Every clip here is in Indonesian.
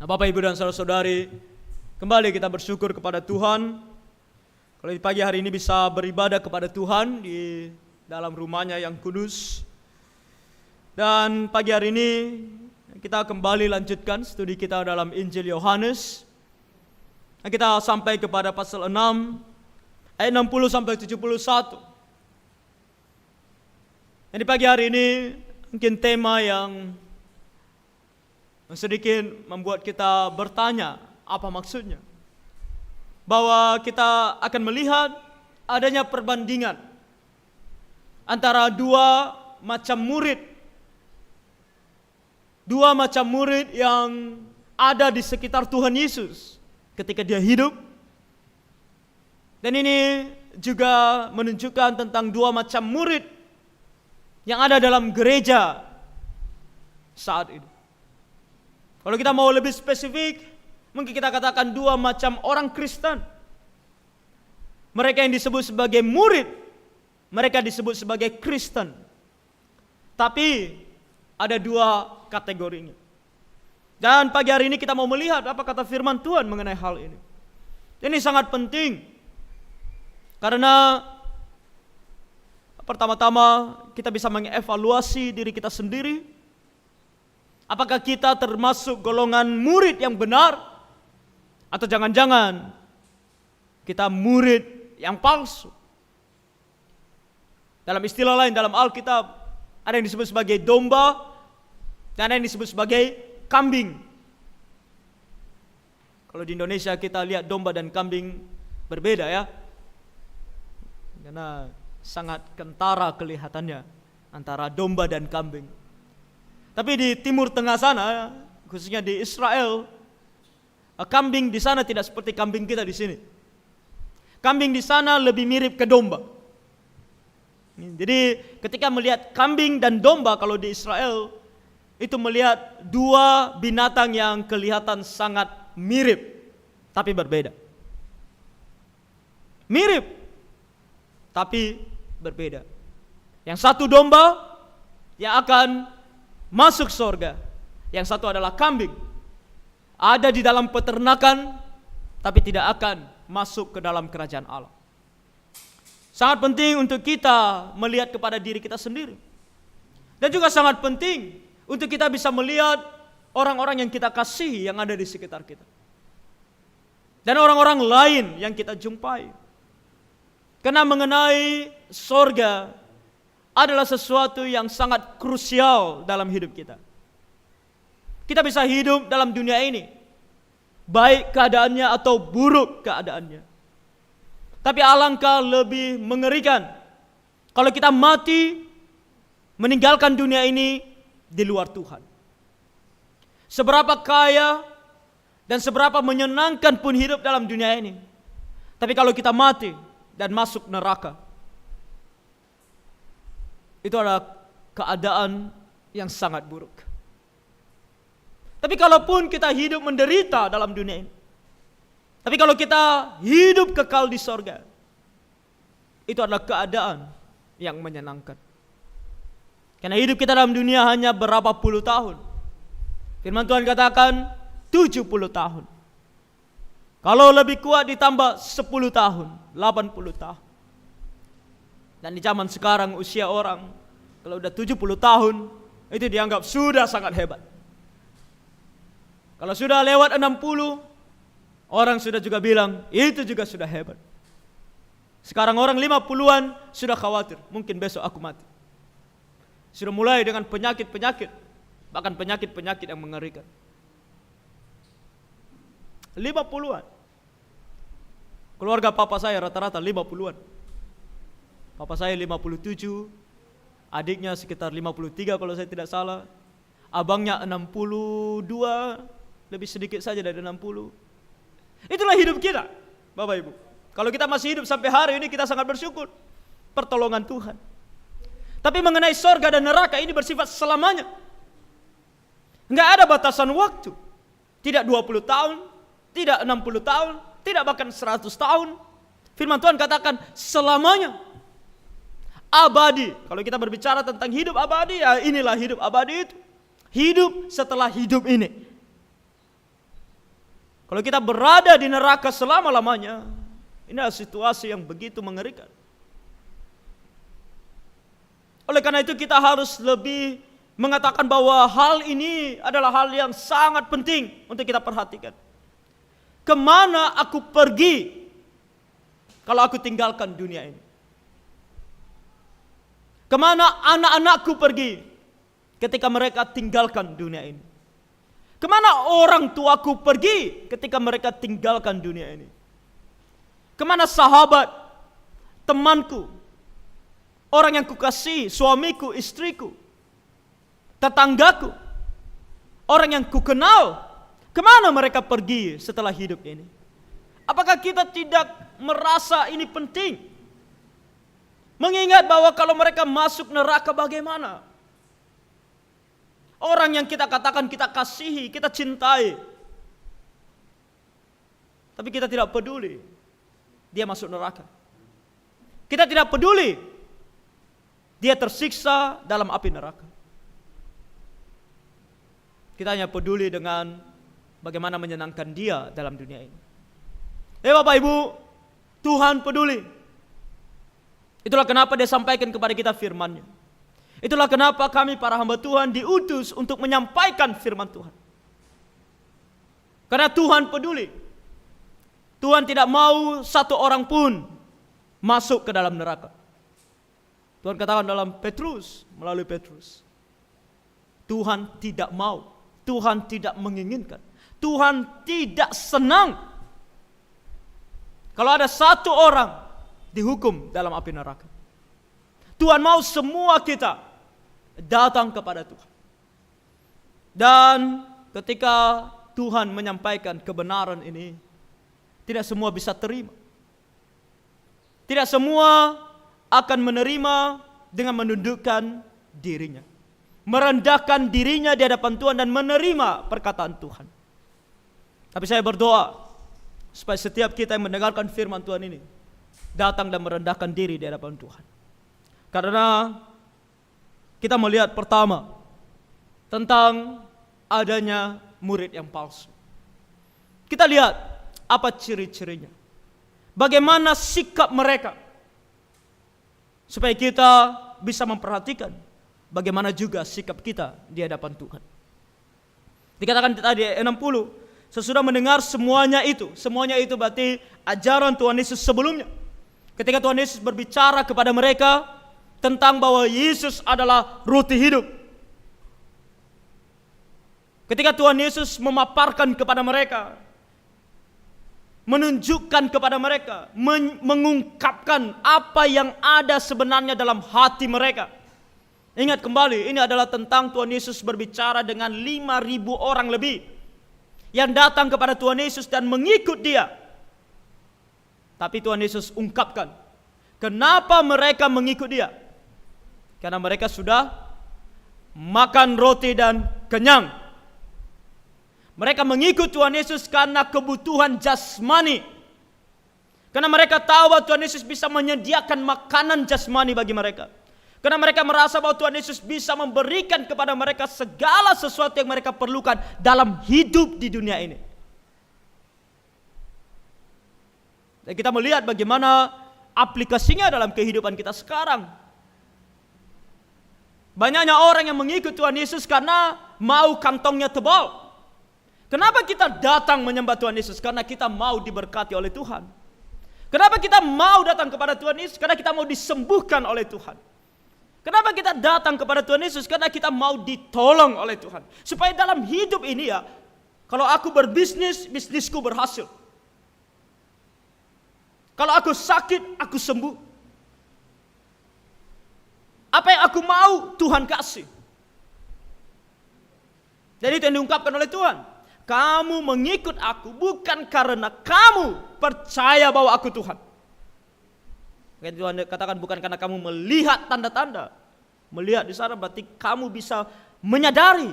Nah, Bapak, Ibu, dan saudara-saudari, kembali kita bersyukur kepada Tuhan kalau di pagi hari ini bisa beribadah kepada Tuhan di dalam rumahnya yang kudus. Dan pagi hari ini kita kembali lanjutkan studi kita dalam Injil Yohanes. Nah, kita sampai kepada pasal 6 ayat 60 sampai 71. Dan di pagi hari ini mungkin tema yang sedikit membuat kita bertanya apa maksudnya. Bahwa kita akan melihat adanya perbandingan antara dua macam murid. Dua macam murid yang ada di sekitar Tuhan Yesus ketika dia hidup. Dan ini juga menunjukkan tentang dua macam murid yang ada dalam gereja saat ini. Kalau kita mau lebih spesifik, mungkin kita katakan dua macam orang Kristen. Mereka yang disebut sebagai murid, mereka disebut sebagai Kristen. Tapi ada dua kategorinya. Dan pagi hari ini kita mau melihat apa kata firman Tuhan mengenai hal ini. Ini sangat penting. Karena pertama-tama kita bisa mengevaluasi diri kita sendiri. Apakah kita termasuk golongan murid yang benar? Atau jangan-jangan kita murid yang palsu? Dalam istilah lain dalam Alkitab ada yang disebut sebagai domba dan ada yang disebut sebagai kambing. Kalau di Indonesia kita lihat domba dan kambing berbeda ya. Karena sangat kentara kelihatannya antara domba dan kambing. Tapi di Timur Tengah sana, khususnya di Israel, kambing di sana tidak seperti kambing kita di sini. Kambing di sana lebih mirip ke domba. Jadi ketika melihat kambing dan domba kalau di Israel, itu melihat dua binatang yang kelihatan sangat mirip, tapi berbeda. Mirip, tapi berbeda. Yang satu domba yang akan masuk surga. Yang satu adalah kambing. Ada di dalam peternakan, tapi tidak akan masuk ke dalam kerajaan Allah. Sangat penting untuk kita melihat kepada diri kita sendiri. Dan juga sangat penting untuk kita bisa melihat orang-orang yang kita kasihi yang ada di sekitar kita. Dan orang-orang lain yang kita jumpai. Karena mengenai surga adalah sesuatu yang sangat krusial dalam hidup kita. Kita bisa hidup dalam dunia ini, baik keadaannya atau buruk keadaannya. Tapi alangkah lebih mengerikan kalau kita mati meninggalkan dunia ini di luar Tuhan. Seberapa kaya dan seberapa menyenangkan pun hidup dalam dunia ini, tapi kalau kita mati dan masuk neraka, itu adalah keadaan yang sangat buruk. Tapi kalaupun kita hidup menderita dalam dunia ini, tapi kalau kita hidup kekal di sorga, itu adalah keadaan yang menyenangkan. Karena hidup kita dalam dunia hanya berapa puluh tahun. Firman Tuhan katakan 70 tahun. Kalau lebih kuat ditambah 10 tahun, 80 tahun. Dan di zaman sekarang usia orang kalau udah 70 tahun itu dianggap sudah sangat hebat. Kalau sudah lewat 60, orang sudah juga bilang itu juga sudah hebat. Sekarang orang 50-an sudah khawatir, mungkin besok aku mati. Sudah mulai dengan penyakit-penyakit, bahkan penyakit-penyakit yang mengerikan. 50-an. Keluarga papa saya rata-rata 50-an. Papa saya 57, adiknya sekitar 53 kalau saya tidak salah. Abangnya 62, lebih sedikit saja dari 60. Itulah hidup kita, Bapak Ibu. Kalau kita masih hidup sampai hari ini kita sangat bersyukur. Pertolongan Tuhan. Tapi mengenai surga dan neraka ini bersifat selamanya. Enggak ada batasan waktu. Tidak 20 tahun, tidak 60 tahun, tidak bahkan 100 tahun. Firman Tuhan katakan selamanya. Abadi. Kalau kita berbicara tentang hidup abadi, ya inilah hidup abadi itu. Hidup setelah hidup ini. Kalau kita berada di neraka selama-lamanya, ini adalah situasi yang begitu mengerikan. Oleh karena itu kita harus lebih mengatakan bahwa hal ini adalah hal yang sangat penting untuk kita perhatikan. Kemana aku pergi kalau aku tinggalkan dunia ini? Kemana anak-anakku pergi ketika mereka tinggalkan dunia ini? Kemana orang tuaku pergi ketika mereka tinggalkan dunia ini? Kemana sahabat, temanku, orang yang kukasihi, suamiku, istriku, tetanggaku, orang yang kukenal, kemana mereka pergi setelah hidup ini? Apakah kita tidak merasa ini penting? Mengingat bahwa kalau mereka masuk neraka bagaimana? Orang yang kita katakan kita kasihi, kita cintai, tapi kita tidak peduli dia masuk neraka. Kita tidak peduli dia tersiksa dalam api neraka. Kita hanya peduli dengan bagaimana menyenangkan dia dalam dunia ini. Bapak Ibu, Tuhan peduli. Itulah kenapa dia sampaikan kepada kita firman-Nya. Itulah kenapa kami para hamba Tuhan diutus untuk menyampaikan firman Tuhan. Karena Tuhan peduli. Tuhan tidak mau satu orang pun masuk ke dalam neraka. Tuhan katakan dalam Petrus, melalui Petrus, Tuhan tidak mau, Tuhan tidak menginginkan, Tuhan tidak senang kalau ada satu orang dihukum dalam api neraka. Tuhan mau semua kita datang kepada Tuhan. Dan ketika Tuhan menyampaikan kebenaran ini, tidak semua bisa terima. Tidak semua akan menerima dengan menundukkan dirinya, merendahkan dirinya di hadapan Tuhan dan menerima perkataan Tuhan. Tapi saya berdoa supaya setiap kita yang mendengarkan firman Tuhan ini datang dan merendahkan diri di hadapan Tuhan. Karena kita melihat pertama tentang adanya murid yang palsu. Kita lihat apa ciri-cirinya. Bagaimana sikap mereka. Supaya kita bisa memperhatikan bagaimana juga sikap kita di hadapan Tuhan. Dikatakan tadi 60, sesudah mendengar semuanya itu berarti ajaran Tuhan Yesus sebelumnya. Ketika Tuhan Yesus berbicara kepada mereka tentang bahwa Yesus adalah roti hidup. Ketika Tuhan Yesus memaparkan kepada mereka, menunjukkan kepada mereka, mengungkapkan apa yang ada sebenarnya dalam hati mereka. Ingat kembali, ini adalah tentang Tuhan Yesus berbicara dengan 5.000 orang lebih yang datang kepada Tuhan Yesus dan mengikut Dia. Tapi Tuhan Yesus ungkapkan, kenapa mereka mengikut Dia? Karena mereka sudah makan roti dan kenyang. Mereka mengikut Tuhan Yesus karena kebutuhan jasmani. Karena mereka tahu bahwa Tuhan Yesus bisa menyediakan makanan jasmani bagi mereka. Karena mereka merasa bahwa Tuhan Yesus bisa memberikan kepada mereka segala sesuatu yang mereka perlukan dalam hidup di dunia ini. Dan kita melihat bagaimana aplikasinya dalam kehidupan kita sekarang. Banyaknya orang yang mengikut Tuhan Yesus karena mau kantongnya tebal. Kenapa kita datang menyembah Tuhan Yesus? Karena kita mau diberkati oleh Tuhan. Kenapa kita mau datang kepada Tuhan Yesus? Karena kita mau disembuhkan oleh Tuhan. Kenapa kita datang kepada Tuhan Yesus? Karena kita mau ditolong oleh Tuhan. Supaya dalam hidup ini ya, kalau aku berbisnis, bisnisku berhasil. Kalau aku sakit, aku sembuh. Apa yang aku mau, Tuhan kasih. Jadi itu yang diungkapkan oleh Tuhan. Kamu mengikut aku bukan karena kamu percaya bahwa aku Tuhan. Tuhan katakan bukan karena kamu melihat tanda-tanda. Melihat di sana berarti kamu bisa menyadari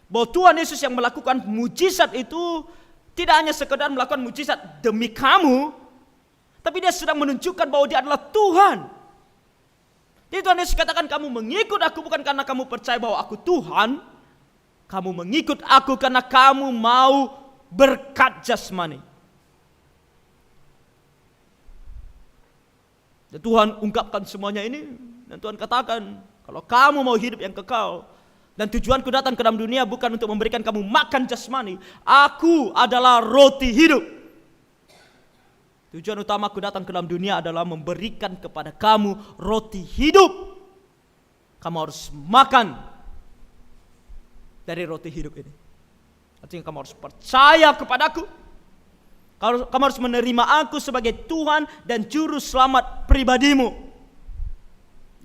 bahwa Tuhan Yesus yang melakukan mujizat itu tidak hanya sekedar melakukan mujizat demi kamu, tapi dia sedang menunjukkan bahwa dia adalah Tuhan. Jadi Tuhan Yesus katakan kamu mengikut aku bukan karena kamu percaya bahwa aku Tuhan. Kamu mengikut aku karena kamu mau berkat jasmani. Dan Tuhan ungkapkan semuanya ini, dan Tuhan katakan, kalau kamu mau hidup yang kekal, dan tujuanku datang ke dalam dunia bukan untuk memberikan kamu makan jasmani. Aku adalah roti hidup. Tujuan utamaku datang ke dalam dunia adalah memberikan kepada kamu roti hidup. Kamu harus makan dari roti hidup ini. Artinya kamu harus percaya kepadaku. Kamu harus menerima aku sebagai Tuhan dan Juru Selamat pribadimu.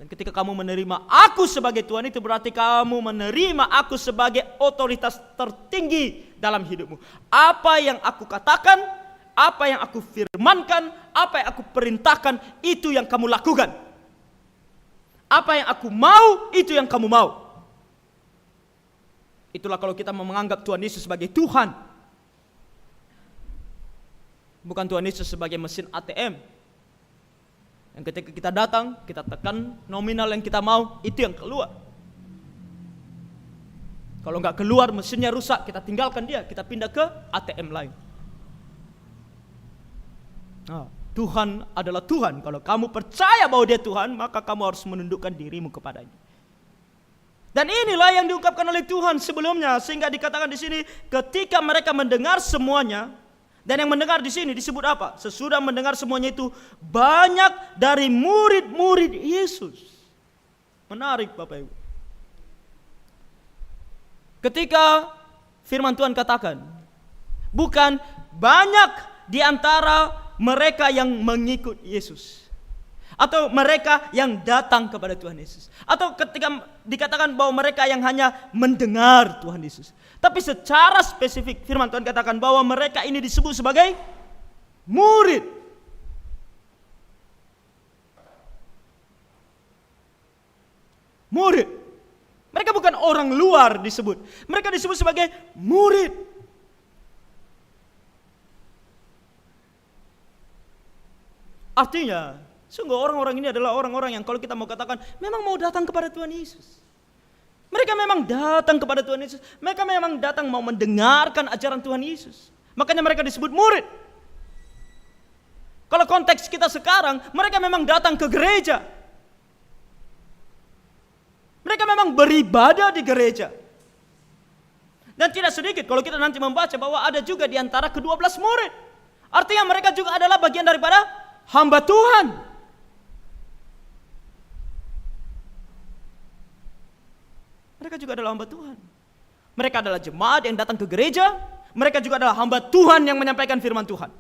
Dan ketika kamu menerima aku sebagai Tuhan, itu berarti kamu menerima aku sebagai otoritas tertinggi dalam hidupmu. Apa yang aku katakan, apa yang aku firmankan, apa yang aku perintahkan, itu yang kamu lakukan. Apa yang aku mau, itu yang kamu mau. Itulah kalau kita menganggap Tuhan Yesus sebagai Tuhan. Bukan Tuhan Yesus sebagai mesin ATM. Yang ketika kita datang, kita tekan nominal yang kita mau, itu yang keluar. Kalau nggak keluar, mesinnya rusak, kita tinggalkan dia, kita pindah ke ATM lain. Nah, Tuhan adalah Tuhan. Kalau kamu percaya bahwa dia Tuhan, maka kamu harus menundukkan dirimu kepadanya. Dan inilah yang diungkapkan oleh Tuhan sebelumnya, sehingga dikatakan di sini, ketika mereka mendengar semuanya. Dan yang mendengar di sini disebut apa? Sesudah mendengar semuanya itu, banyak dari murid-murid Yesus. Menarik Bapak Ibu. Ketika firman Tuhan katakan, bukan banyak di antara mereka yang mengikut Yesus, atau mereka yang datang kepada Tuhan Yesus, atau ketika dikatakan bahwa mereka yang hanya mendengar Tuhan Yesus. Tapi secara spesifik firman Tuhan katakan bahwa mereka ini disebut sebagai murid. Murid. Mereka bukan orang luar disebut. Mereka disebut sebagai murid. Artinya, sungguh orang-orang ini adalah orang-orang yang kalau kita mau katakan memang mau datang kepada Tuhan Yesus. Mereka memang datang kepada Tuhan Yesus. Mereka memang datang mau mendengarkan ajaran Tuhan Yesus. Makanya mereka disebut murid. Kalau konteks kita sekarang, mereka memang datang ke gereja. Mereka memang beribadah di gereja. Dan tidak sedikit kalau kita nanti membaca bahwa ada juga di antara ke-12 murid. Artinya mereka juga adalah bagian daripada hamba Tuhan. Mereka juga adalah hamba Tuhan. Mereka adalah jemaat yang datang ke gereja. Mereka juga adalah hamba Tuhan yang menyampaikan firman Tuhan.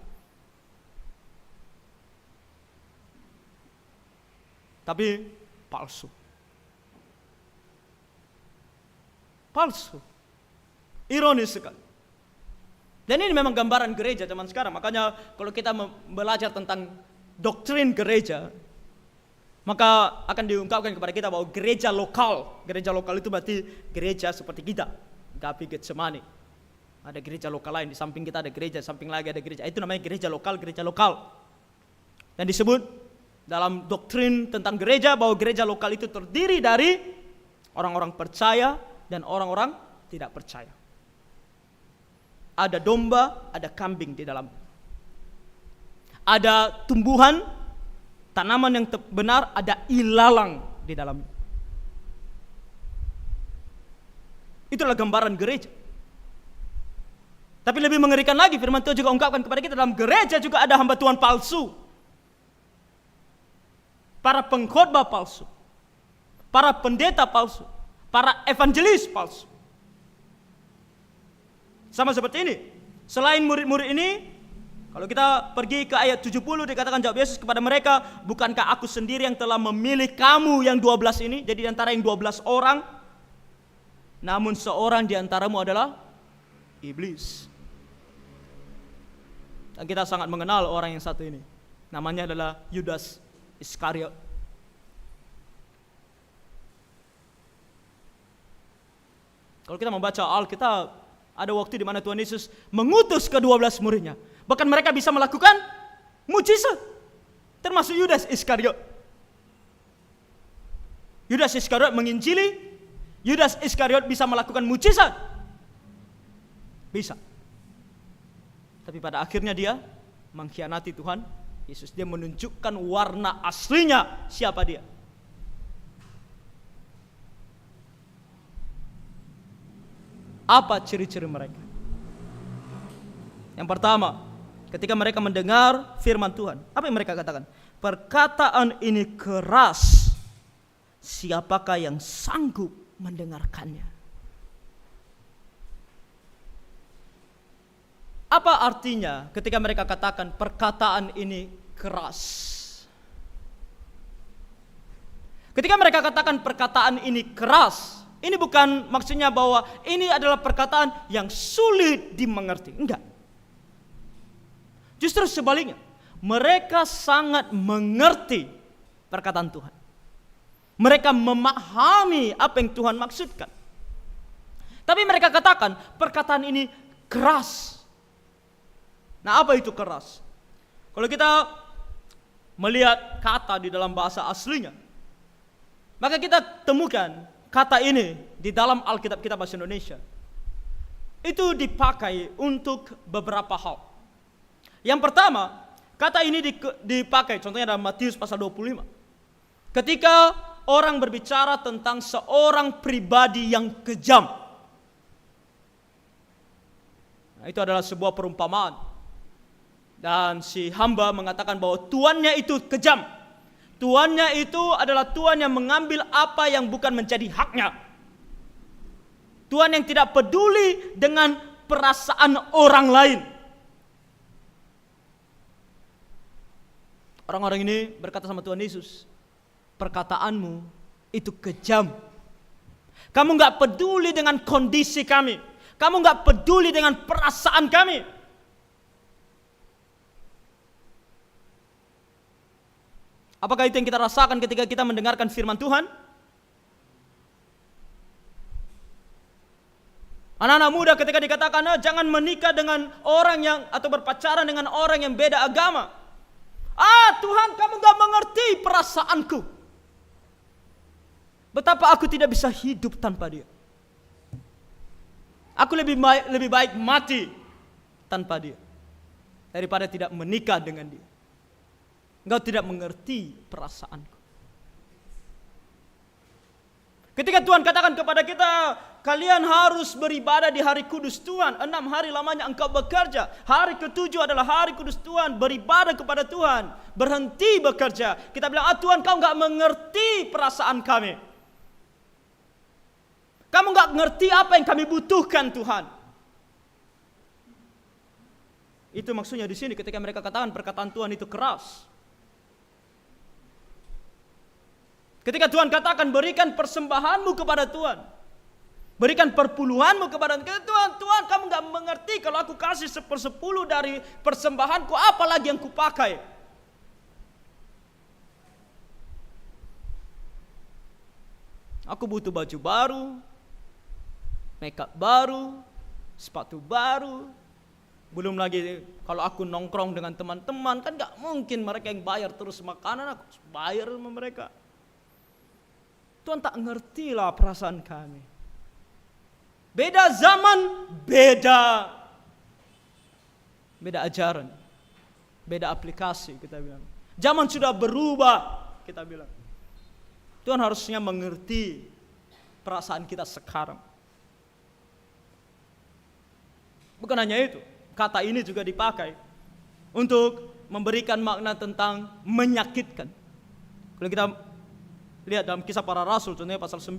Tapi palsu. Palsu. Ironis sekali. Dan ini memang gambaran gereja zaman sekarang. Makanya kalau kita belajar tentang doktrin gereja, maka akan diungkapkan kepada kita bahwa gereja lokal itu berarti gereja seperti kita, Gapi Getsemani. Ada gereja lokal lain, di samping kita ada gereja, samping lagi ada gereja. Itu namanya gereja lokal. Dan disebut dalam doktrin tentang gereja bahwa gereja lokal itu terdiri dari orang-orang percaya dan orang-orang tidak percaya. Ada domba, ada kambing di dalam. Ada tumbuhan, tanaman yang benar, ada ilalang di dalamnya. Itulah gambaran gereja. Tapi lebih mengerikan lagi, firman Tuhan juga ungkapkan kepada kita, dalam gereja juga ada hamba Tuhan palsu. Para pengkhotbah palsu. Para pendeta palsu. Para evangelis palsu. Sama seperti ini. Selain murid-murid ini, kalau kita pergi ke ayat 70, dikatakan jawab Yesus kepada mereka, bukankah aku sendiri yang telah memilih kamu yang 12 ini? Jadi di antara yang 12 orang, namun seorang di antaramu adalah iblis. Dan kita sangat mengenal orang yang satu ini. Namanya adalah Yudas Iskariot. Kalau kita membaca Alkitab, ada waktu di mana Tuhan Yesus mengutus ke-12 muridnya. Bahkan mereka bisa melakukan mujizat. Termasuk Yudas Iskariot. Yudas Iskariot menginjili. Yudas Iskariot bisa melakukan mujizat. Bisa. Tapi pada akhirnya dia mengkhianati Tuhan Yesus. Dia menunjukkan warna aslinya siapa dia. Apa ciri-ciri mereka? Yang pertama, ketika mereka mendengar firman Tuhan, apa yang mereka katakan? Perkataan ini keras, siapakah yang sanggup mendengarkannya? Apa artinya ketika mereka katakan perkataan ini keras? Ketika mereka katakan perkataan ini keras, ini bukan maksudnya bahwa ini adalah perkataan yang sulit dimengerti. Enggak. Justru sebaliknya, mereka sangat mengerti perkataan Tuhan. Mereka memahami apa yang Tuhan maksudkan. Tapi mereka katakan perkataan ini keras. Nah, apa itu keras? Kalau kita melihat kata di dalam bahasa aslinya, maka kita temukan kata ini di dalam Alkitab kita bahasa Indonesia. Itu dipakai untuk beberapa hal. Yang pertama, kata ini dipakai contohnya dalam Matius pasal 25. Ketika orang berbicara tentang seorang pribadi yang kejam. Nah, itu adalah sebuah perumpamaan. Dan si hamba mengatakan bahwa tuannya itu kejam. Tuannya itu adalah tuan yang mengambil apa yang bukan menjadi haknya. Tuan yang tidak peduli dengan perasaan orang lain. Orang-orang ini berkata sama Tuhan Yesus, perkataanmu itu kejam. Kamu gak peduli dengan kondisi kami. Kamu gak peduli dengan perasaan kami. Apakah itu yang kita rasakan ketika kita mendengarkan firman Tuhan? Anak-anak muda ketika dikatakan jangan menikah dengan orang yang atau berpacaran dengan orang yang beda agama. Tuhan, kamu gak mengerti perasaanku. Betapa aku tidak bisa hidup tanpa dia. Aku lebih baik mati tanpa dia daripada tidak menikah dengan dia. Engkau tidak mengerti perasaanku. Ketika Tuhan katakan kepada kita, kalian harus beribadah di hari kudus Tuhan. 6 hari lamanya engkau bekerja. Hari ke-7 adalah hari kudus Tuhan. Beribadah kepada Tuhan. Berhenti bekerja. Kita bilang, Tuhan, kau gak mengerti perasaan kami. Kamu gak ngerti apa yang kami butuhkan, Tuhan. Itu maksudnya di sini ketika mereka katakan perkataan Tuhan itu keras. Ketika Tuhan katakan berikan persembahanmu kepada Tuhan, berikan perpuluhanmu kepada Tuhan. Tuhan, kamu gak mengerti kalau aku kasih 1/10 dari persembahanku, apalagi yang kupakai. Aku butuh baju baru, makeup baru, sepatu baru. Belum lagi kalau aku nongkrong dengan teman-teman, kan gak mungkin mereka yang bayar terus makanan, aku bayar sama mereka. Tuhan tak ngerti lah perasaan kami. Beda zaman, beda ajaran, beda aplikasi kita bilang. Zaman sudah berubah kita bilang. Tuhan harusnya mengerti perasaan kita sekarang. Bukan hanya itu, kata ini juga dipakai untuk memberikan makna tentang menyakitkan. Kalau kita lihat dalam Kisah Para Rasul, contohnya pasal 9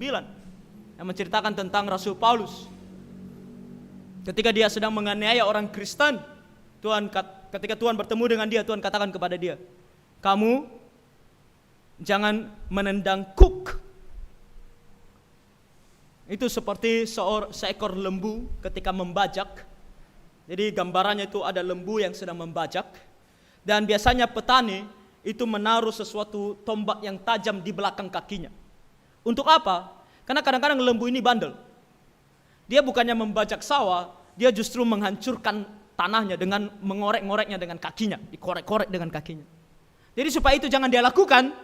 yang menceritakan tentang Rasul Paulus. Ketika dia sedang menganiaya orang Kristen, ketika Tuhan bertemu dengan dia, Tuhan katakan kepada dia, kamu jangan menendang kuk. Itu seperti seekor lembu ketika membajak. Jadi gambarannya itu ada lembu yang sedang membajak. Dan biasanya petani itu menaruh sesuatu tombak yang tajam di belakang kakinya. Untuk apa? Karena kadang-kadang lembu ini bandel. Dia bukannya membajak sawah, dia justru menghancurkan tanahnya dengan mengorek-ngoreknya dengan kakinya, dikorek-korek dengan kakinya. Jadi supaya itu jangan dia lakukan,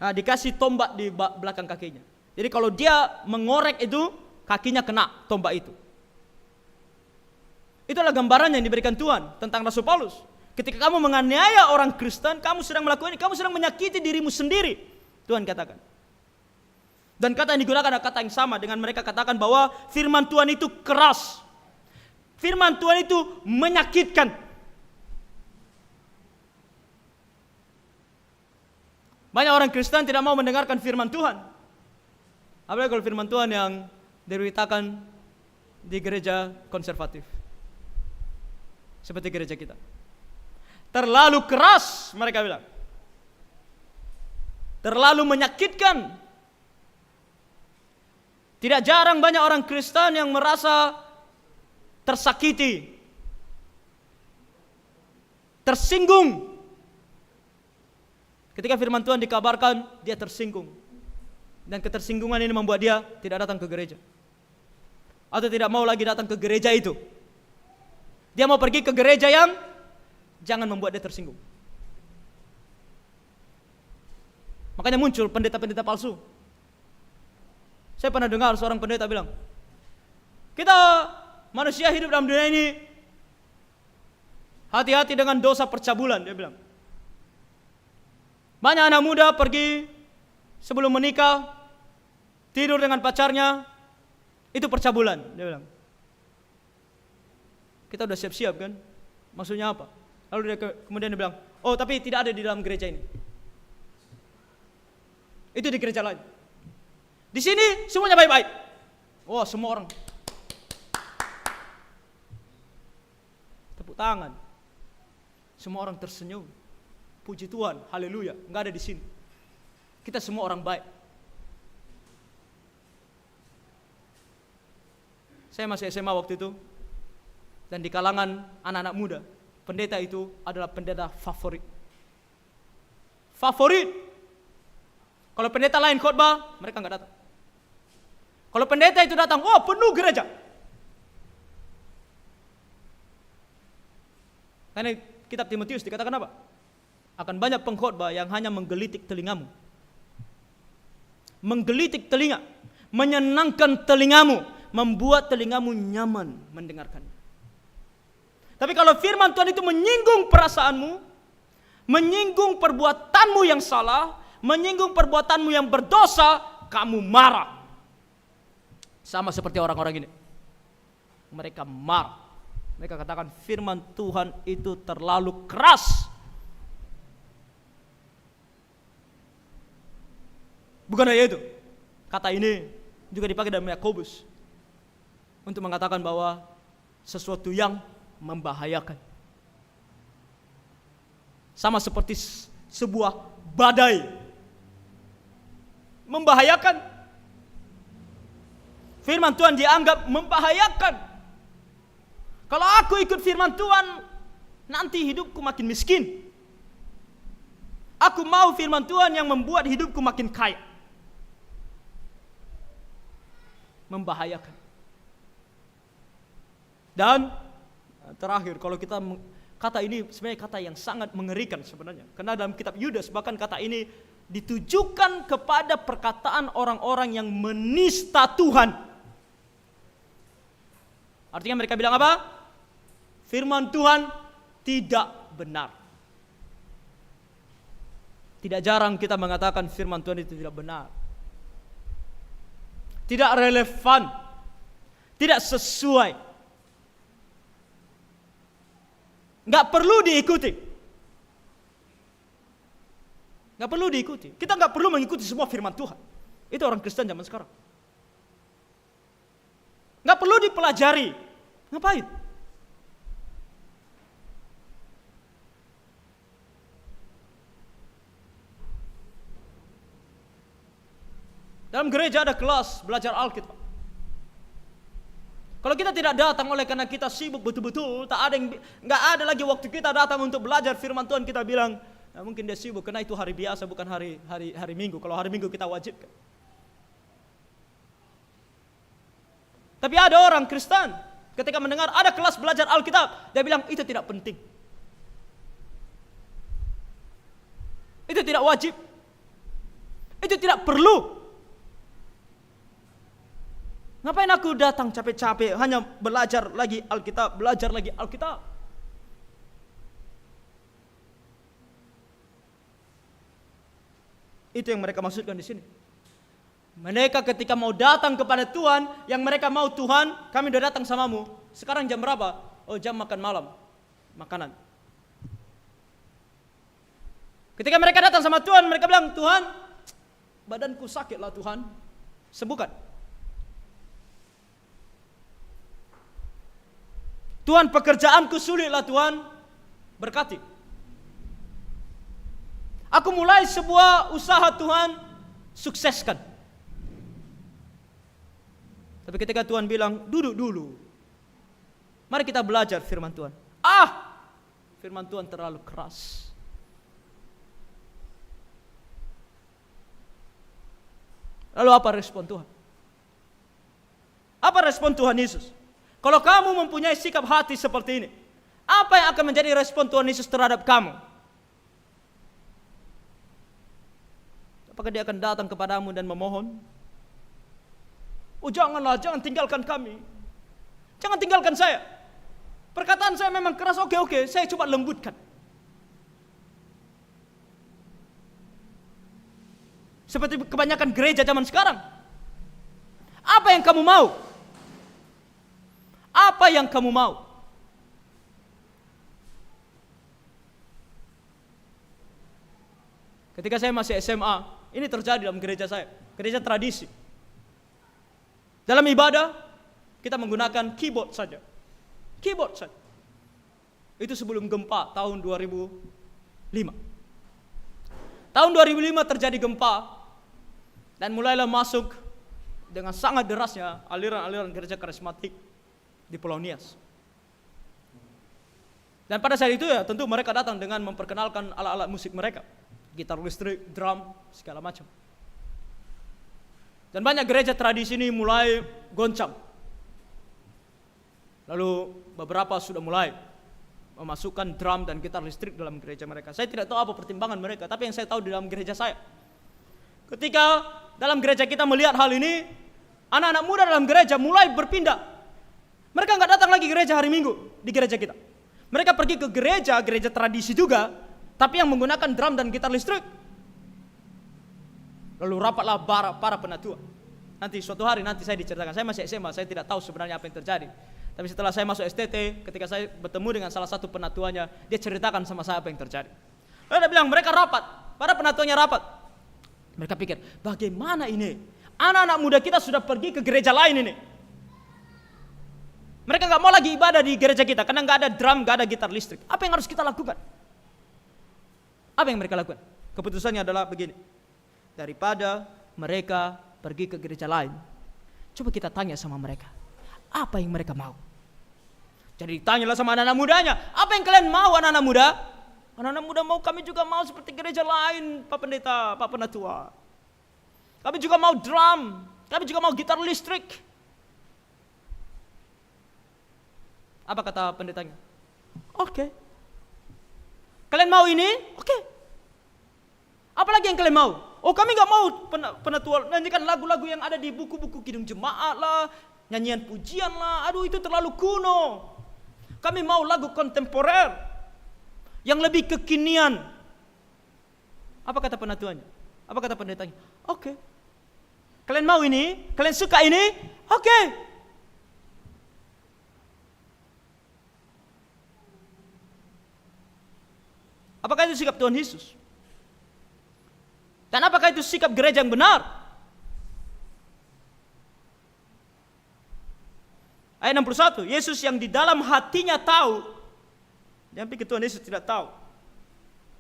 dikasih tombak di belakang kakinya. Jadi kalau dia mengorek itu, kakinya kena tombak itu. Itulah gambaran yang diberikan Tuhan tentang Rasul Paulus. Ketika kamu menganiaya orang Kristen, kamu sedang melakukan ini, kamu sedang menyakiti dirimu sendiri. Tuhan katakan. Dan kata yang digunakan adalah kata yang sama dengan mereka katakan bahwa firman Tuhan itu keras. Firman Tuhan itu menyakitkan. Banyak orang Kristen tidak mau mendengarkan firman Tuhan. Apalagi kalau firman Tuhan yang diberitakan di gereja konservatif. Seperti gereja kita. Terlalu keras mereka bilang. Terlalu menyakitkan. Tidak jarang banyak orang Kristen yang merasa tersakiti, tersinggung. Ketika firman Tuhan dikabarkan, dia tersinggung. Dan ketersinggungan ini membuat dia tidak datang ke gereja. Atau tidak mau lagi datang ke gereja itu. Dia mau pergi ke gereja yang jangan membuat dia tersinggung. Makanya muncul pendeta-pendeta palsu. Saya pernah dengar seorang pendeta bilang, kita manusia hidup dalam dunia ini hati-hati dengan dosa percabulan, dia bilang. Banyak anak muda pergi sebelum menikah, tidur dengan pacarnya, itu percabulan, dia bilang. Kita udah siap-siap kan? Maksudnya apa? Lalu dia kemudian dia bilang, oh tapi tidak ada di dalam gereja ini. Itu di gereja lain. Di sini semuanya baik-baik. Wah, semua orang tepuk tangan. Semua orang tersenyum. Puji Tuhan, haleluya. Enggak ada di sini. Kita semua orang baik. Saya masih SMA waktu itu. Dan di kalangan anak-anak muda, pendeta itu adalah pendeta favorit. Favorit. Kalau pendeta lain khotbah, mereka enggak datang. Kalau pendeta itu datang, oh penuh gereja. Karena kitab Timotius dikatakan apa? Akan banyak pengkhotbah yang hanya menggelitik telingamu. Menggelitik telinga, menyenangkan telingamu, membuat telingamu nyaman mendengarkan. Tapi kalau firman Tuhan itu menyinggung perasaanmu, menyinggung perbuatanmu yang salah, menyinggung perbuatanmu yang berdosa, kamu marah. Sama seperti orang-orang ini. Mereka marah. Mereka katakan firman Tuhan itu terlalu keras. Bukan hanya itu. Kata ini juga dipakai dalam Yakobus untuk mengatakan bahwa sesuatu yang membahayakan. Sama seperti sebuah badai. Membahayakan. Firman Tuhan dianggap membahayakan. Kalau aku ikut firman Tuhan, nanti hidupku makin miskin. Aku mau firman Tuhan yang membuat hidupku makin kaya. Membahayakan. Dan terakhir, kalau kita kata ini sebenarnya kata yang sangat mengerikan sebenarnya. Karena dalam kitab Yudas bahkan kata ini ditujukan kepada perkataan orang-orang yang menista Tuhan. Artinya mereka bilang apa? Firman Tuhan tidak benar. Tidak jarang kita mengatakan firman Tuhan itu tidak benar. Tidak relevan. Tidak sesuai. Nggak perlu diikuti. Nggak perlu diikuti. Kita nggak perlu mengikuti semua firman Tuhan. Itu orang Kristen zaman sekarang. Nggak perlu dipelajari. Ngapain? Dalam gereja ada kelas belajar Alkitab. Kalau kita tidak datang oleh karena kita sibuk betul-betul, nggak ada lagi waktu kita datang untuk belajar firman Tuhan, kita bilang, nah, mungkin dia sibuk karena itu hari biasa bukan hari Minggu. Kalau hari Minggu kita wajibkan. Tapi ada orang Kristen ketika mendengar ada kelas belajar Alkitab, dia bilang itu tidak penting. Itu tidak wajib. Itu tidak perlu. Ngapain aku datang capek-capek hanya belajar lagi Alkitab, belajar lagi Alkitab? Itu yang mereka maksudkan di sini. Mereka ketika mau datang kepada Tuhan, yang mereka mau, Tuhan, kami udah datang samamu. Sekarang jam berapa? Oh, jam makan malam. Makanan. Ketika mereka datang sama Tuhan, mereka bilang, Tuhan, badanku sakit lah Tuhan, sembuhkan. Tuhan, pekerjaanku sulit lah Tuhan, berkati. Aku mulai sebuah usaha Tuhan, sukseskan. Tapi ketika Tuhan bilang, duduk dulu, mari kita belajar firman Tuhan. Firman Tuhan terlalu keras. Lalu apa respon Tuhan? Apa respon Tuhan Yesus? Kalau kamu mempunyai sikap hati seperti ini, apa yang akan menjadi respon Tuhan Yesus terhadap kamu? Apakah dia akan datang kepadamu dan memohon? Oh janganlah, jangan tinggalkan kami. Jangan tinggalkan saya. Perkataan saya memang keras, oke, saya coba lembutkan. Seperti kebanyakan gereja zaman sekarang. Apa yang kamu mau? Apa yang kamu mau? Ketika saya masih SMA, ini terjadi dalam gereja saya, gereja tradisi. Dalam ibadah, kita menggunakan keyboard saja. Keyboard saja. Itu sebelum gempa tahun 2005. Tahun 2005 terjadi gempa, dan mulailah masuk dengan sangat derasnya aliran-aliran gereja karismatik di Pulau Nias. Dan pada saat itu ya tentu mereka datang dengan memperkenalkan alat-alat musik mereka. Gitar listrik, drum, segala macam. Dan banyak gereja tradisi ini mulai goncang. Lalu beberapa sudah mulai memasukkan drum dan gitar listrik dalam gereja mereka. Saya tidak tahu apa pertimbangan mereka, tapi yang saya tahu di dalam gereja saya, ketika dalam gereja kita melihat hal ini, anak-anak muda dalam gereja mulai berpindah. Mereka nggak datang lagi gereja hari Minggu di gereja kita. Mereka pergi ke gereja tradisi juga, tapi yang menggunakan drum dan gitar listrik. Lalu rapatlah para penatua. Nanti suatu hari nanti saya diceritakan. Saya masih SMA, saya tidak tahu sebenarnya apa yang terjadi. Tapi setelah saya masuk STT, ketika saya bertemu dengan salah satu penatuanya, dia ceritakan sama saya apa yang terjadi. Lalu dia bilang mereka rapat, para penatuanya rapat. Mereka pikir, bagaimana ini? Anak-anak muda kita sudah pergi ke gereja lain ini. Mereka nggak mau lagi ibadah di gereja kita karena nggak ada drum, nggak ada gitar listrik. Apa yang harus kita lakukan? Apa yang mereka lakukan? Keputusannya adalah begini. Daripada mereka pergi ke gereja lain, coba kita tanya sama mereka, apa yang mereka mau? Jadi tanyalah sama anak-anak mudanya, apa yang kalian mau anak-anak muda? Anak-anak muda mau, kami juga mau seperti gereja lain, Pak Pendeta, Pak Penatua. Kami juga mau drum, kami juga mau gitar listrik. Apa kata pendetanya? Oke. Kalian mau ini? Oke. Apalagi yang kalian mau? Oh kami gak mau penatua nyanyikan lagu-lagu yang ada di buku-buku kidung jemaat lah, nyanyian pujian lah, aduh itu terlalu kuno. Kami mau lagu kontemporer yang lebih kekinian. Apa kata penatuanya? Apa kata pendetanya? Oke. Kalian mau ini? Kalian suka ini? Oke. Apakah itu sikap Tuhan Yesus? Dan apakah itu sikap gereja yang benar? Ayat 61, Yesus yang di dalam hatinya tahu. Jangan pikir Tuhan Yesus tidak tahu.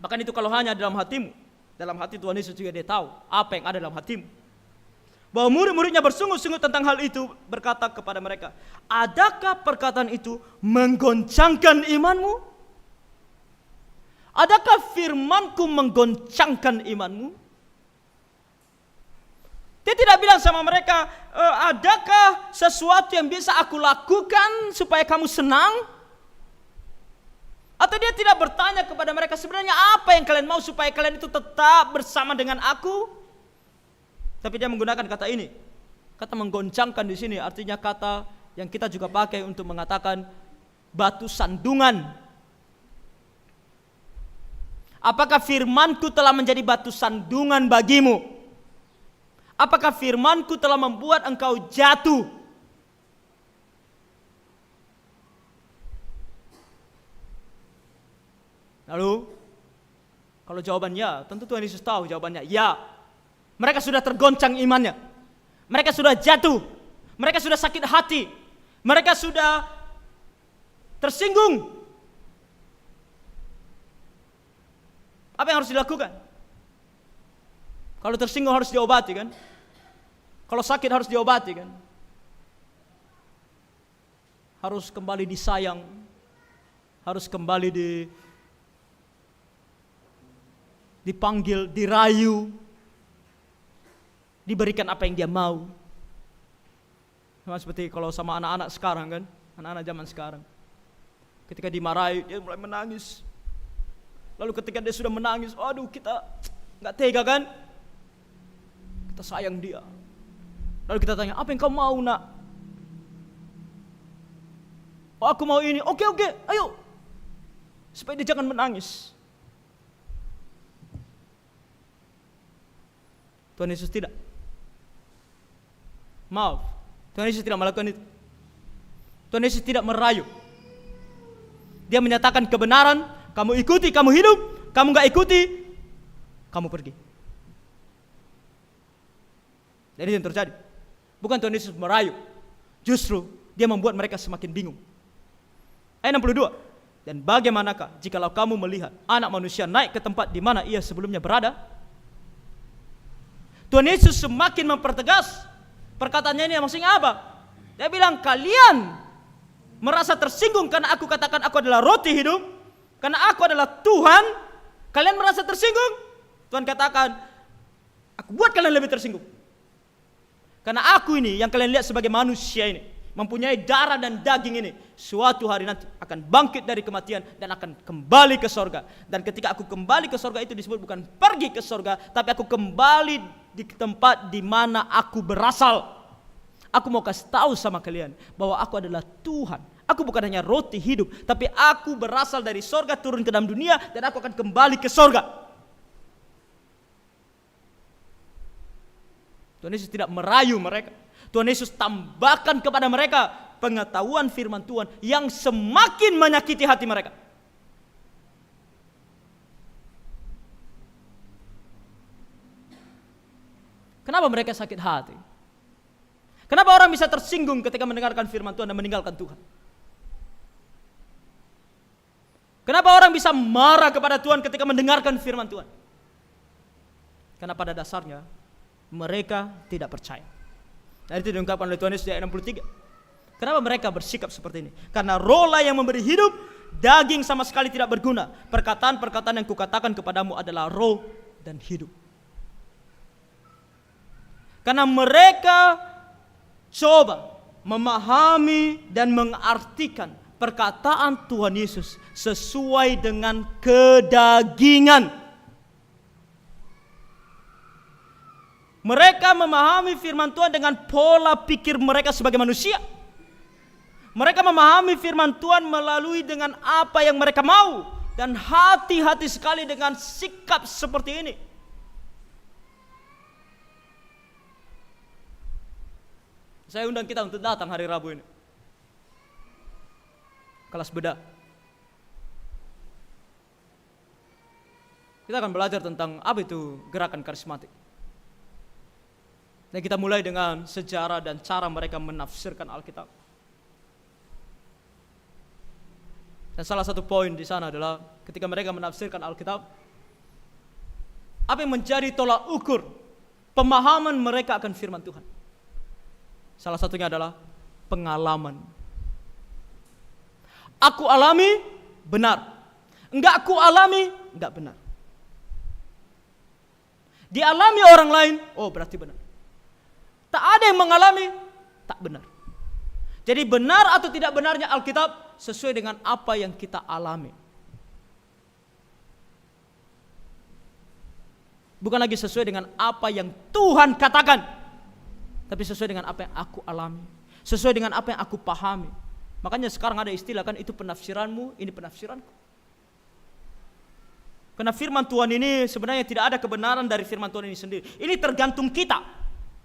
Bahkan itu kalau hanya dalam hatimu, dalam hati Tuhan Yesus juga dia tahu apa yang ada dalam hatimu. Bahwa murid-muridnya bersungguh-sungguh tentang hal itu, berkata kepada mereka, adakah perkataan itu menggoncangkan imanmu? Adakah firmanku menggoncangkan imanmu? Dia tidak bilang sama mereka, adakah sesuatu yang bisa aku lakukan supaya kamu senang? Atau dia tidak bertanya kepada mereka, sebenarnya apa yang kalian mau supaya kalian itu tetap bersama dengan aku? Tapi dia menggunakan kata ini, Kata menggoncangkan di sini artinya kata yang kita juga pakai untuk mengatakan batu sandungan. Apakah firman-Ku telah menjadi batu sandungan bagimu? Apakah firman-Ku telah membuat engkau jatuh? Lalu, kalau jawaban ya, tentu Tuhan Yesus tahu jawabannya ya. Mereka sudah tergoncang imannya. Mereka sudah jatuh. Mereka sudah sakit hati. Mereka sudah tersinggung. Apa yang harus dilakukan? Kalau tersinggung harus diobati kan? Kalau sakit harus diobati kan? Harus kembali disayang. Harus kembali dipanggil, dirayu, diberikan apa yang dia mau. Sama seperti kalau sama anak-anak sekarang kan, anak-anak zaman sekarang. Ketika dimarahi, dia mulai menangis. Lalu ketika dia sudah menangis, aduh kita nggak tega kan? Kita sayang dia. Lalu kita tanya, apa yang kau mau nak? Oh aku mau ini, oke, ayo. Supaya dia jangan menangis. Tuhan Yesus tidak. Maaf, Tuhan Yesus tidak melakukan itu. Tuhan Yesus tidak merayu. Dia menyatakan kebenaran, kamu ikuti, kamu hidup. Kamu gak ikuti, kamu pergi. Jadi yang terjadi, bukan Tuhan Yesus merayu, justru dia membuat mereka semakin bingung. Ayat 62. Dan bagaimanakah jikalau kamu melihat anak manusia naik ke tempat di mana ia sebelumnya berada? Tuhan Yesus semakin mempertegas perkataannya ini, maksudnya apa? Dia bilang kalian merasa tersinggung karena aku katakan aku adalah roti hidup, karena aku adalah Tuhan, kalian merasa tersinggung. Tuhan katakan, aku buat kalian lebih tersinggung. Karena aku ini yang kalian lihat sebagai manusia ini, mempunyai darah dan daging ini, suatu hari nanti akan bangkit dari kematian dan akan kembali ke sorga. Dan ketika aku kembali ke sorga itu disebut bukan pergi ke sorga, tapi aku kembali di tempat di mana aku berasal. Aku mau kasih tahu sama kalian bahwa aku adalah Tuhan. Aku bukan hanya roti hidup, tapi aku berasal dari sorga turun ke dalam dunia dan aku akan kembali ke sorga. Tuhan Yesus tidak merayu mereka. Tuhan Yesus tambahkan kepada mereka pengetahuan firman Tuhan yang semakin menyakiti hati mereka. Kenapa mereka sakit hati? Kenapa orang bisa tersinggung ketika mendengarkan firman Tuhan dan meninggalkan Tuhan? Kenapa orang bisa marah kepada Tuhan ketika mendengarkan firman Tuhan? Karena pada dasarnya mereka tidak percaya. Dan itu diungkapkan oleh Tuhan Yesus di ayat 63. Kenapa mereka bersikap seperti ini? Karena rohlah yang memberi hidup, daging sama sekali tidak berguna. Perkataan-perkataan yang kukatakan kepadamu adalah roh dan hidup. Karena mereka coba memahami dan mengartikan perkataan Tuhan Yesus sesuai dengan kedagingan. Mereka memahami firman Tuhan dengan pola pikir mereka sebagai manusia. Mereka memahami firman Tuhan melalui dengan apa yang mereka mau. Dan hati-hati sekali dengan sikap seperti ini. Saya undang kita untuk datang hari Rabu ini. Kelas bedah. Kita akan belajar tentang apa itu gerakan karismatik. Dan kita mulai dengan sejarah dan cara mereka menafsirkan Alkitab. Dan salah satu poin di sana adalah ketika mereka menafsirkan Alkitab, apa yang menjadi tolak ukur pemahaman mereka akan firman Tuhan? Salah satunya adalah pengalaman. Aku alami, benar. Enggak aku alami, enggak benar. Dialami orang lain, oh berarti benar. Tak ada yang mengalami, tak benar. Jadi benar atau tidak benarnya Alkitab sesuai dengan apa yang kita alami. Bukan lagi sesuai dengan apa yang Tuhan katakan. tapi sesuai dengan apa yang aku alami, sesuai dengan apa yang aku pahami. Makanya sekarang ada istilah kan, itu penafsiranmu, ini penafsiranku. Karena firman Tuhan ini sebenarnya tidak ada kebenaran dari firman Tuhan ini sendiri. Ini tergantung kita.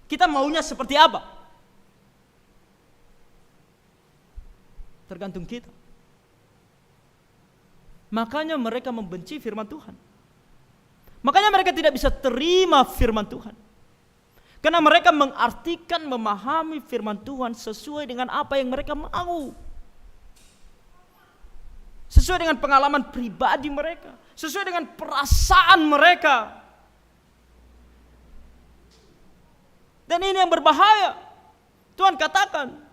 Kita maunya seperti apa? Tergantung kita. Makanya mereka membenci firman Tuhan. Makanya mereka tidak bisa terima firman Tuhan. Karena mereka mengartikan, memahami firman Tuhan sesuai dengan apa yang mereka mau. Sesuai dengan pengalaman pribadi mereka, sesuai dengan perasaan mereka. Dan ini yang berbahaya. Tuhan katakan,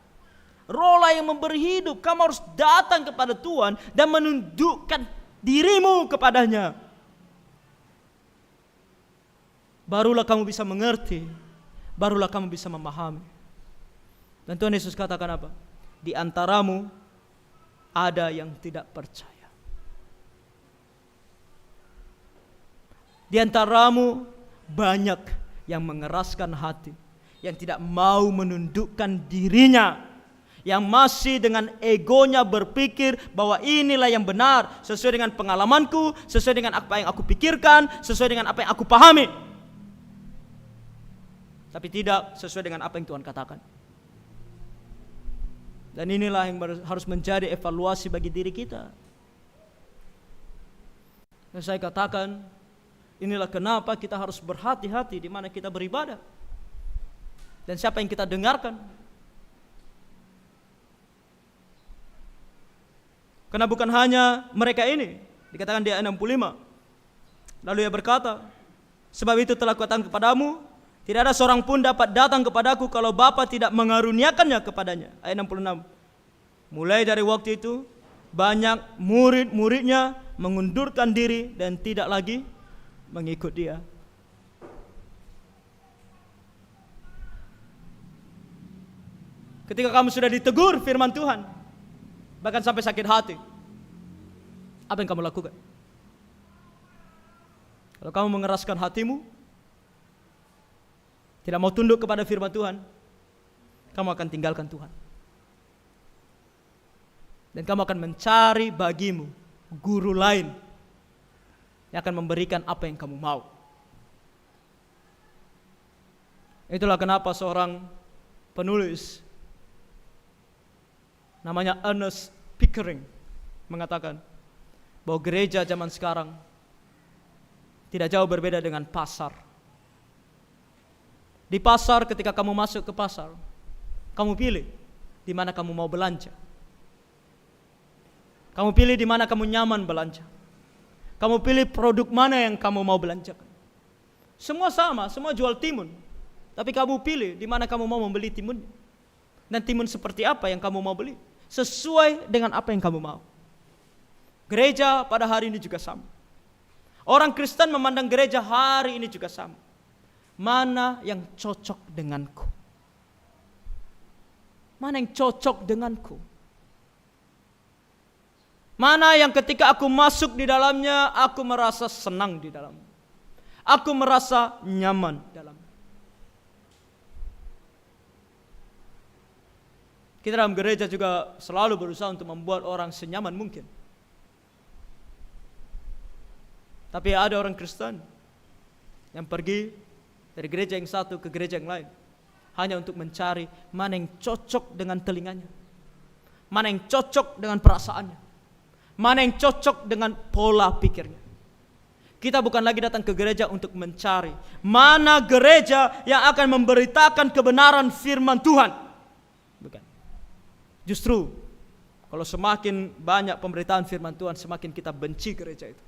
Rohlah yang memberi hidup. Kamu harus datang kepada Tuhan dan menundukkan dirimu kepadanya. Barulah kamu bisa mengerti, barulah kamu bisa memahami. Dan Tuhan Yesus katakan apa? Di antaramu ada yang tidak percaya. Di antaramu banyak yang mengeraskan hati, yang tidak mau menundukkan dirinya, yang masih dengan egonya berpikir bahwa inilah yang benar, sesuai dengan pengalamanku, sesuai dengan apa yang aku pikirkan, sesuai dengan apa yang aku pahami. Tapi tidak sesuai dengan apa yang Tuhan katakan. Dan inilah yang harus menjadi evaluasi bagi diri kita. Dan saya katakan, inilah kenapa kita harus berhati-hati di mana kita beribadah. Dan siapa yang kita dengarkan. Karena bukan hanya mereka ini. Dikatakan di ayat 65. Lalu ia berkata, sebab itu telah kukatakan kepadamu, tidak ada seorang pun dapat datang kepadaku kalau Bapa tidak mengaruniakannya kepadanya. Ayat 66. Mulai dari waktu itu banyak murid-muridnya mengundurkan diri dan tidak lagi mengikut dia. Ketika kamu sudah ditegur firman Tuhan, bahkan sampai sakit hati, apa yang kamu lakukan? Kalau kamu mengeraskan hatimu, tidak mau tunduk kepada firman Tuhan, kamu akan tinggalkan Tuhan. Dan kamu akan mencari bagimu guru lain yang akan memberikan apa yang kamu mau. Itulah kenapa seorang penulis namanya Ernest Pickering mengatakan bahwa gereja zaman sekarang tidak jauh berbeda dengan pasar. Di pasar, ketika kamu masuk ke pasar, kamu pilih di mana kamu mau belanja. Kamu pilih di mana kamu nyaman belanja. Kamu pilih produk mana yang kamu mau belanjakan. Semua sama, semua jual timun. Tapi kamu pilih di mana kamu mau membeli timun. Dan timun seperti apa yang kamu mau beli, sesuai dengan apa yang kamu mau. Gereja pada hari ini juga sama. Orang Kristen memandang gereja hari ini juga sama. Mana yang cocok denganku? Mana yang cocok denganku? Mana yang ketika aku masuk di dalamnya, aku merasa senang di dalamnya. Aku merasa nyaman dalam. Kita dalam gereja juga selalu berusaha untuk membuat orang senyaman mungkin. Tapi ada orang Kristen yang pergi dari gereja yang satu ke gereja yang lain hanya untuk mencari mana yang cocok dengan telinganya, mana yang cocok dengan perasaannya, mana yang cocok dengan pola pikirnya. Kita bukan lagi datang ke gereja untuk mencari mana gereja yang akan memberitakan kebenaran firman Tuhan. Bukan. Justru kalau semakin banyak pemberitaan firman Tuhan, semakin kita benci gereja itu.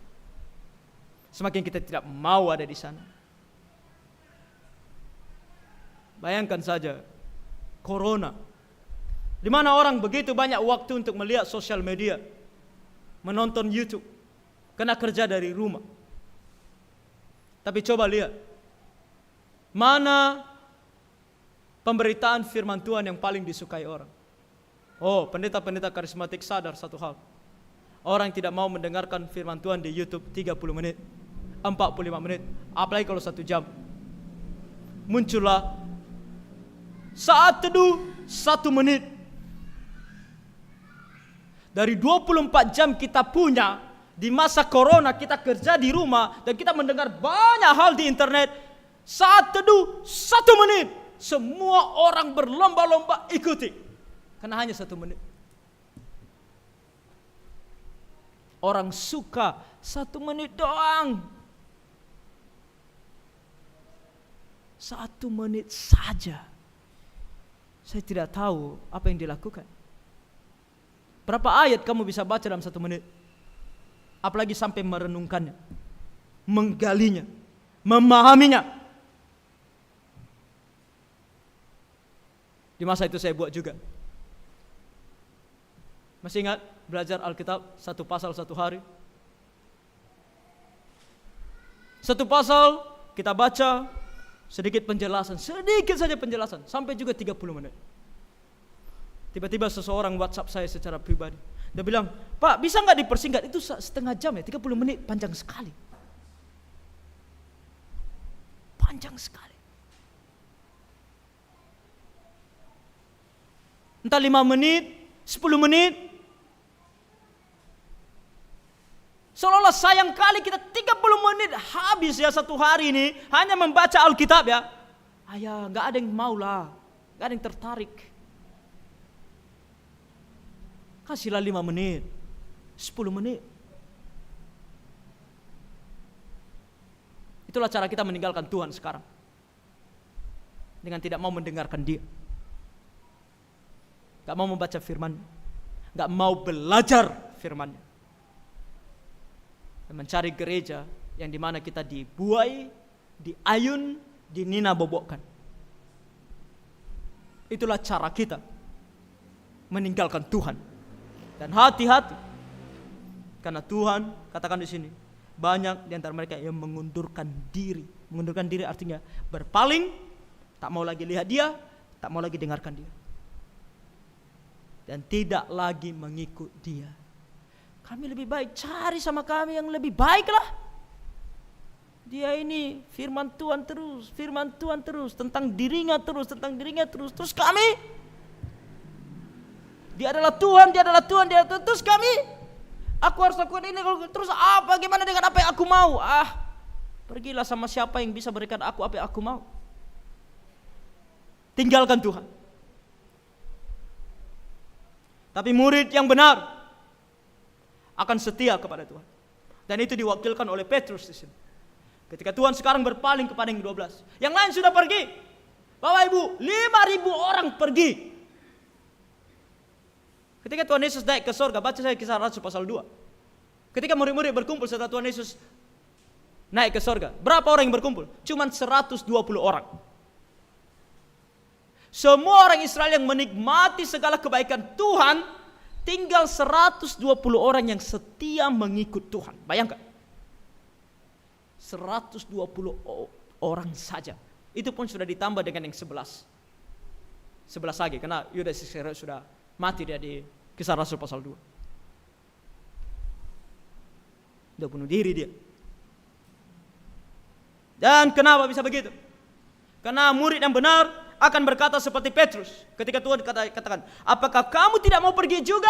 Semakin kita tidak mau ada di sana. Bayangkan saja corona, di mana orang begitu banyak waktu untuk melihat sosial media, menonton YouTube, karena kerja dari rumah. Tapi coba lihat, mana pemberitaan firman Tuhan yang paling disukai orang? Oh, pendeta-pendeta karismatik sadar satu hal. Orang tidak mau mendengarkan firman Tuhan di YouTube 30 menit, 45 menit, apalagi kalau 1 jam. Muncullah Saat teduh 1 menit. Dari 24 jam kita punya, di masa corona kita kerja di rumah dan kita mendengar banyak hal di internet. Saat teduh 1 menit. Semua orang berlomba-lomba ikuti. Karena hanya 1 menit. Orang suka 1 menit doang. 1 menit saja. Saya tidak tahu apa yang dilakukan. Berapa ayat kamu bisa baca dalam 1 menit? Apalagi sampai merenungkannya, menggalinya, memahaminya. Di masa itu saya buat juga. Masih ingat belajar Alkitab 1 pasal 1 hari? 1 pasal kita baca, sedikit penjelasan, sedikit saja penjelasan, sampai juga 30 menit. Tiba-tiba seseorang WhatsApp saya secara pribadi. Dia bilang, "Pak, bisa nggak dipersingkat? Itu setengah jam ya, 30 menit panjang sekali." Panjang sekali. Entah 5 menit, 10 menit. Seolah-olah sayang kali kita 30 menit habis ya 1 hari ini hanya membaca Alkitab ya. Ayah, nggak ada yang mau lah, nggak ada yang tertarik. Kasihlah 5 menit, 10 menit. Itulah cara kita meninggalkan Tuhan sekarang. Dengan tidak mau mendengarkan Dia. Gak mau membaca firman, gak mau belajar firman-Nya. Dan mencari gereja yang dimana kita dibuai, diayun, dinina-bobokkan. Itulah cara kita meninggalkan Tuhan. Dan hati-hati, karena Tuhan katakan di sini banyak di antara mereka yang mengundurkan diri. Mengundurkan diri artinya berpaling, tak mau lagi lihat Dia, tak mau lagi dengarkan Dia, dan tidak lagi mengikut Dia. Kami lebih baik cari sama kami yang lebih baik lah. Dia ini firman Tuhan terus, tentang dirinya terus, terus kami, Dia adalah Tuhan, terus kami, aku harus lakukan ini, terus apa, gimana dengan apa yang aku mau? Pergilah sama siapa yang bisa berikan aku apa yang aku mau. Tinggalkan Tuhan. Tapi murid yang benar akan setia kepada Tuhan. Dan itu diwakilkan oleh Petrus di sini. Ketika Tuhan sekarang berpaling kepada yang 12, yang lain sudah pergi. Bapak Ibu, 5.000 orang pergi. Ketika Tuhan Yesus naik ke surga, baca saya Kisah Rasul pasal 2. Ketika murid-murid berkumpul setelah Tuhan Yesus naik ke surga, berapa orang yang berkumpul? Cuman 120 orang. Semua orang Israel yang menikmati segala kebaikan Tuhan, tinggal 120 orang yang setia mengikut Tuhan. Bayangkan, 120 orang saja. Itu pun sudah ditambah dengan yang 11 lagi, karena Yudas Iskariot sudah mati dia di Kisah Rasul pasal 2. Dia bunuh diri dia. Dan kenapa bisa begitu? Karena murid yang benar akan berkata seperti Petrus. Ketika Tuhan katakan, apakah kamu tidak mau pergi juga?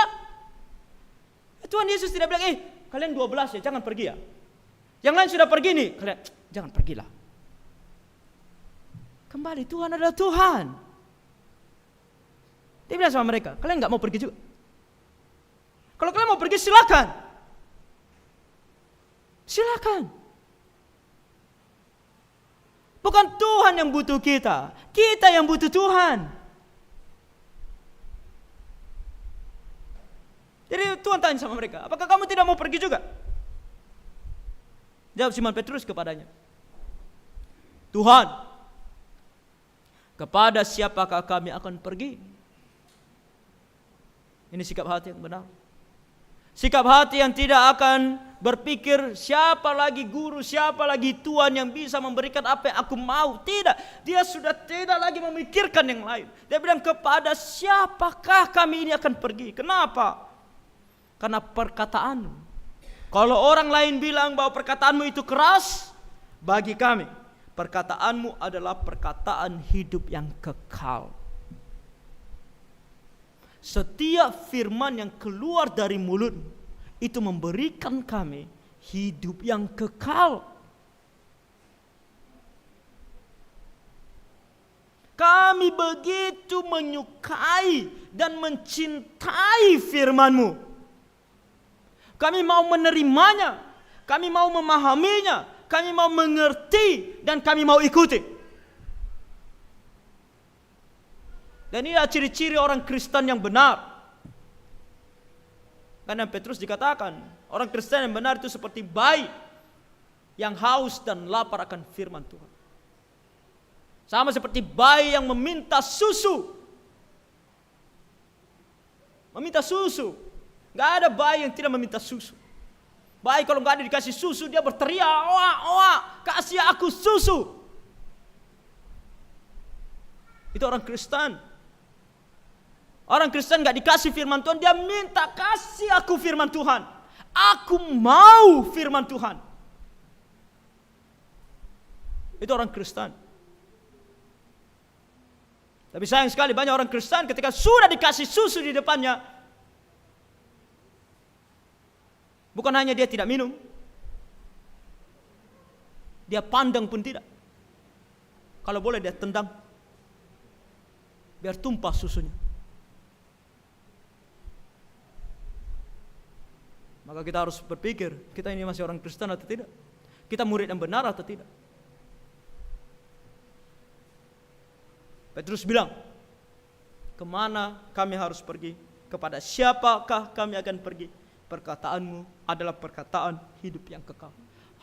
Tuhan Yesus tidak bilang, kalian 12 ya, jangan pergi ya. Yang lain sudah pergi nih, kalian jangan pergilah. Kembali, Tuhan adalah Tuhan. Dia bilang sama mereka, kalian gak mau pergi juga? Kalau kalian mau pergi silakan. Silakan. Bukan Tuhan yang butuh kita, kita yang butuh Tuhan. Jadi Tuhan tanya sama mereka, apakah kamu tidak mau pergi juga? Jawab Simon Petrus kepadanya, Tuhan, kepada siapakah kami akan pergi? Ini sikap hati yang benar. Sikap hati yang tidak akan berpikir siapa lagi guru, siapa lagi Tuhan yang bisa memberikan apa yang aku mau. Tidak, dia sudah tidak lagi memikirkan yang lain. Dia bilang, kepada siapakah kami ini akan pergi? Kenapa? Karena perkataanmu. Kalau orang lain bilang bahwa perkataanmu itu keras, bagi kami perkataanmu adalah perkataan hidup yang kekal. setiap firman yang keluar dari mulut itu memberikan kami hidup yang kekal. Kami begitu menyukai dan mencintai firman-Mu. Kami mau menerimanya, kami mau memahaminya, kami mau mengerti, dan kami mau ikuti. Dan ini adalah ciri-ciri orang Kristen yang benar. Karena Petrus dikatakan, orang Kristen yang benar itu seperti bayi yang haus dan lapar akan firman Tuhan. Sama seperti bayi yang meminta susu. Meminta susu. Gak ada bayi yang tidak meminta susu. Bayi kalau gak ada dikasih susu, dia berteriak, "Oa, oa, kasih aku susu." Itu orang Kristen. Orang Kristen gak dikasih firman Tuhan, dia minta, "Kasih aku firman Tuhan. Aku mau firman Tuhan." Itu orang Kristen. Tapi sayang sekali banyak orang Kristen ketika sudah dikasih susu di depannya, bukan hanya dia tidak minum, dia pandang pun tidak. Kalau boleh dia tendang, biar tumpah susunya. Maka kita harus berpikir, kita ini masih orang Kristen atau tidak? Kita murid yang benar atau tidak? Petrus bilang, "Kemana kami harus pergi? Kepada siapakah kami akan pergi? Perkataanmu adalah perkataan hidup yang kekal.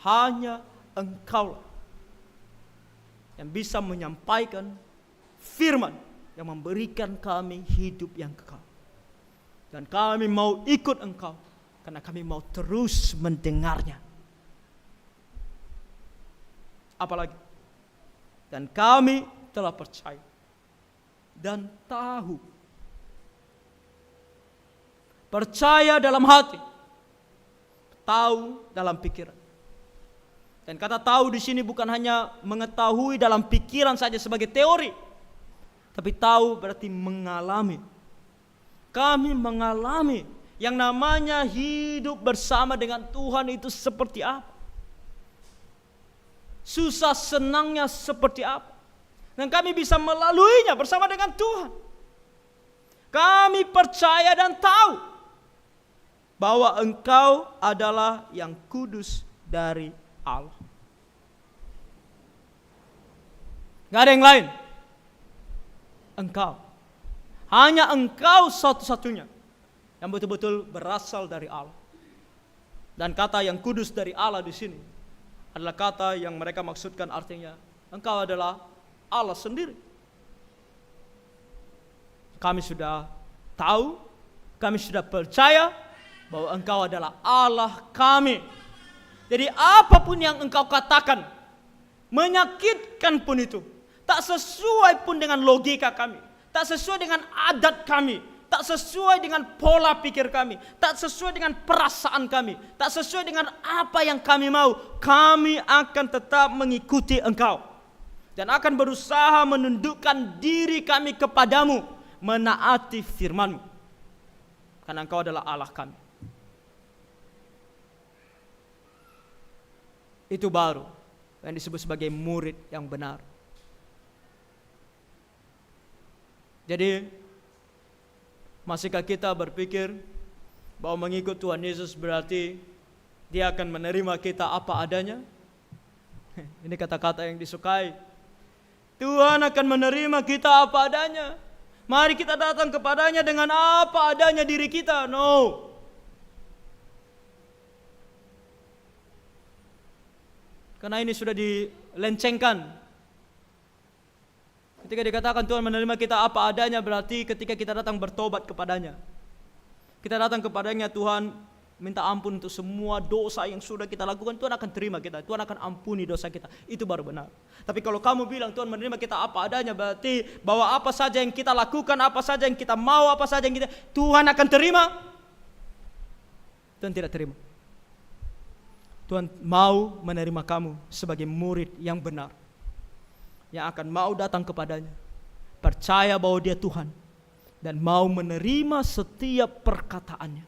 Hanya Engkau yang bisa menyampaikan firman yang memberikan kami hidup yang kekal. Dan kami mau ikut Engkau karena kami mau terus mendengarnya." Apalagi, dan kami telah percaya dan tahu. Percaya dalam hati, tahu dalam pikiran. Dan kata tahu di sini bukan hanya mengetahui dalam pikiran saja sebagai teori, tapi tahu berarti mengalami. Kami mengalami yang namanya hidup bersama dengan Tuhan itu seperti apa. Susah senangnya seperti apa. Dan kami bisa melaluinya bersama dengan Tuhan. Kami percaya dan tahu bahwa Engkau adalah yang kudus dari Allah. Gak ada yang lain. Engkau. Hanya Engkau satu-satunya yang betul-betul berasal dari Allah. Dan kata yang kudus dari Allah di sini adalah kata yang mereka maksudkan, artinya Engkau adalah Allah sendiri. Kami sudah tahu, kami sudah percaya bahwa Engkau adalah Allah kami. Jadi apapun yang Engkau katakan, menyakitkan pun itu, tak sesuai pun dengan logika kami, tak sesuai dengan adat kami, tak sesuai dengan pola pikir kami, tak sesuai dengan perasaan kami, tak sesuai dengan apa yang kami mau, kami akan tetap mengikuti Engkau. Dan akan berusaha menundukkan diri kami kepadamu, menaati firman-Mu. Karena Engkau adalah Allah kami. Itu baru yang disebut sebagai murid yang benar. Jadi, masihkah kita berpikir bahwa mengikut Tuhan Yesus berarti Dia akan menerima kita apa adanya? Ini kata-kata yang disukai. Tuhan akan menerima kita apa adanya. Mari kita datang kepadanya dengan apa adanya diri kita. No. Karena ini sudah dilencengkan. Ketika dikatakan Tuhan menerima kita apa adanya, berarti ketika kita datang bertobat kepadanya, kita datang kepadanya, Tuhan minta ampun untuk semua dosa yang sudah kita lakukan, Tuhan akan terima kita, Tuhan akan ampuni dosa kita. Itu baru benar. Tapi kalau kamu bilang Tuhan menerima kita apa adanya, berarti bahwa apa saja yang kita lakukan, apa saja yang kita mau, apa saja yang kita, Tuhan akan terima. Tuhan tidak terima. Tuhan mau menerima kamu sebagai murid yang benar, yang akan mau datang kepadanya, percaya bahwa Dia Tuhan, dan mau menerima setiap perkataannya,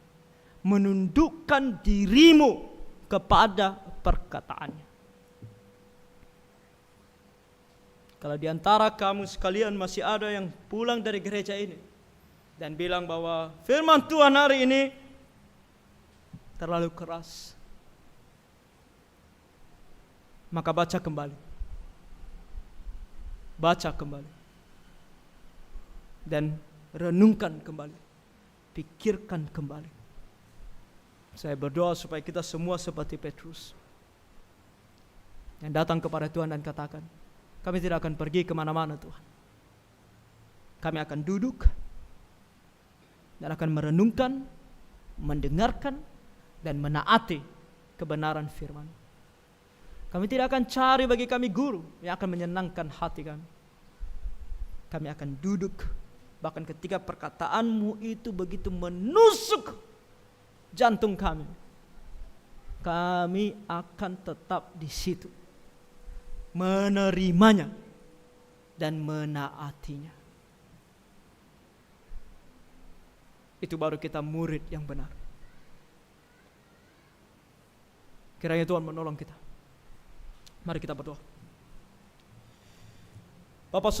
menundukkan dirimu kepada perkataannya. Kalau di antara kamu sekalian masih ada yang pulang dari gereja ini dan bilang bahwa firman Tuhan hari ini terlalu keras, maka baca kembali. Baca kembali. Dan renungkan kembali. Pikirkan kembali. Saya berdoa supaya kita semua seperti Petrus, yang datang kepada Tuhan dan katakan, kami tidak akan pergi kemana-mana Tuhan. Kami akan duduk dan akan merenungkan, mendengarkan, dan menaati kebenaran firman. Kami tidak akan cari bagi kami guru yang akan menyenangkan hati kami. Kami akan duduk, bahkan ketika perkataanmu itu begitu menusuk jantung kami, kami akan tetap di situ, menerimanya dan menaatinya. Itu baru kita murid yang benar. Kiranya Tuhan menolong kita. Mari kita berdoa. Bapak